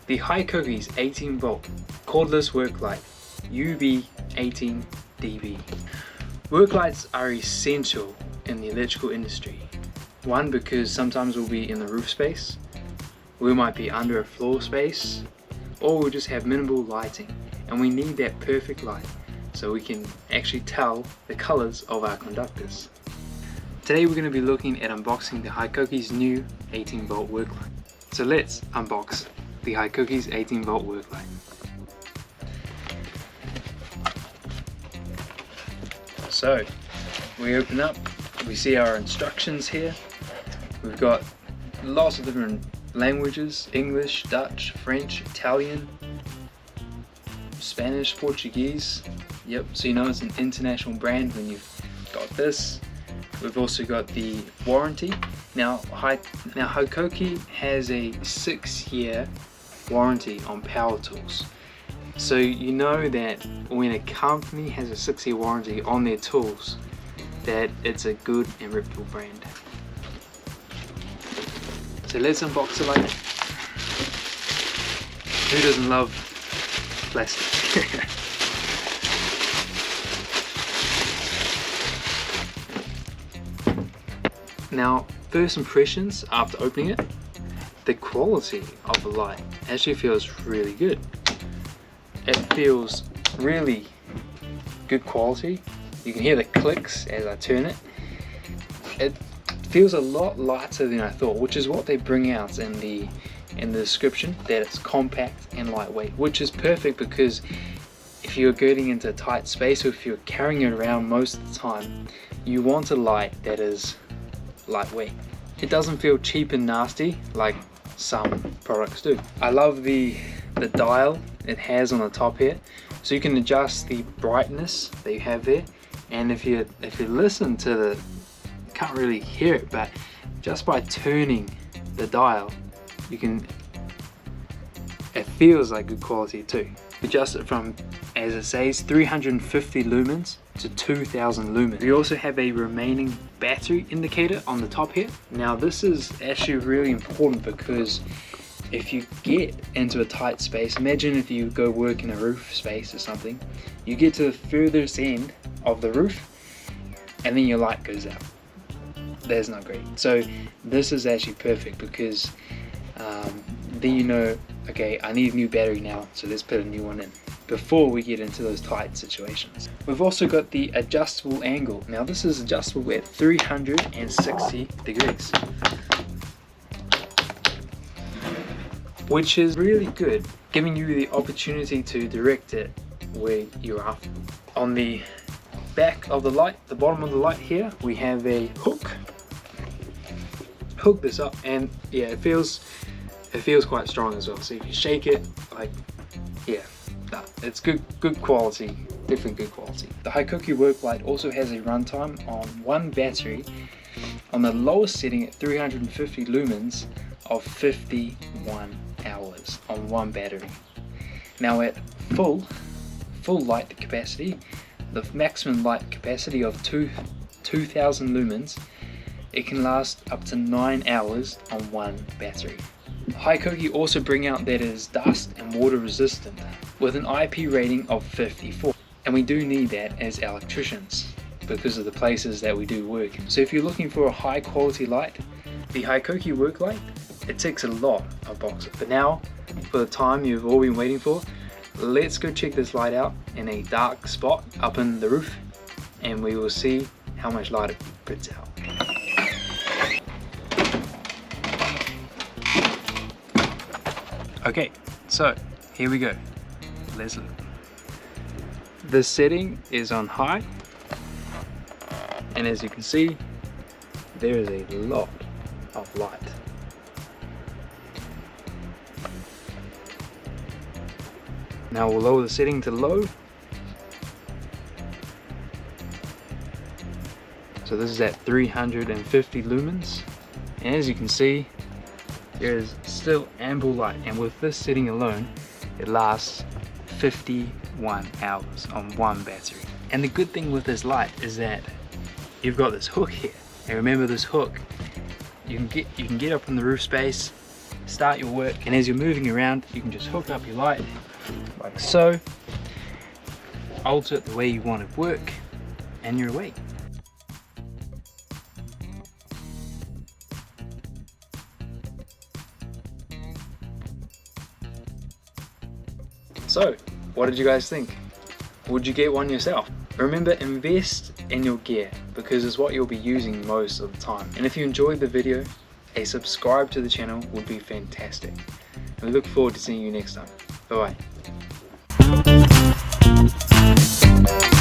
the Hikokis 18 volt cordless work light UB18DB. Work lights are essential in the electrical industry. One, because sometimes we'll be in the roof space, we might be under a floor space, or we'll just have minimal lighting, and we need that perfect light so we can actually tell the colors of our conductors. Today we're going to be looking at unboxing the Hikokis new 18 volt work light. So let's unbox the Hikokis 18 volt work light. So we open up, we see our instructions here. We've got lots of different languages: English, Dutch, French, Italian, Spanish, Portuguese. Yep, so you know it's an international brand when you've got this. We've also got the warranty. Now Hikoki has a 6-year warranty on power tools. So you know that when a company has a 6-year warranty on their tools, that it's a good and reputable brand. So let's unbox it like. Who doesn't love plastic? Now, first impressions after opening it, the quality of the light actually feels really good. It feels really good quality. You can hear the clicks as I turn it. It feels a lot lighter than I thought, which is what they bring out in the description, that it's compact and lightweight, which is perfect because if you're getting into a tight space or if you're carrying it around most of the time, you want a light that is lightweight. It doesn't feel cheap and nasty like some products do. I love the dial it has on the top here, so you can adjust the brightness that you have there. And if you listen to the, you can't really hear it, but just by turning the dial, you can, it feels like good quality too. Adjust it from, as it says, 350 lumens to 2000 lumens. We also have a remaining battery indicator on the top here. Now this is actually really important because if you get into a tight space, imagine if you go work in a roof space or something, you get to the furthest end of the roof and then your light goes out. That's not great. So this is actually perfect because then you know, okay, I need a new battery now, so let's put a new one in before we get into those tight situations. We've also got the adjustable angle. Now this is adjustable at 360 degrees, which is really good, giving you the opportunity to direct it where you're after. On the back of the light, the bottom of the light here, we have a hook. Hook this up, and yeah, it feels quite strong as well. So if you shake it, like, yeah, it's good quality, definitely good quality. The Hikoki work light also has a runtime on one battery on the lowest setting at 350 lumens of 51 hours on one battery. Now at full light capacity, the maximum light capacity of 2000 lumens, it can last up to 9 hours on one battery. Hikoki also bring out that it is dust and water resistant with an IP rating of 54, and we do need that as electricians because of the places that we do work. So if you're looking for a high quality light, the Hikoki work light, it ticks a lot of boxes. But now, for the time you've all been waiting for, let's go check this light out in a dark spot up in the roof, and we will see how much light it puts out. Okay, so here we go. Let's look. The setting is on high, and as you can see, there is a lot of light. Now we'll lower the setting to low. So this is at 350 lumens, and as you can see, there is still ample light, and with this setting alone, it lasts 51 hours on one battery. And the good thing with this light is that you've got this hook here, and remember this hook, you can get up in the roof space, start your work, and as you're moving around you can just hook up your light like so, alter it the way you want it to work, and you're away. So, what did you guys think? Would you get one yourself? Remember, invest in your gear because it's what you'll be using most of the time. And if you enjoyed the video, a subscribe to the channel would be fantastic. And we look forward to seeing you next time. Bye bye.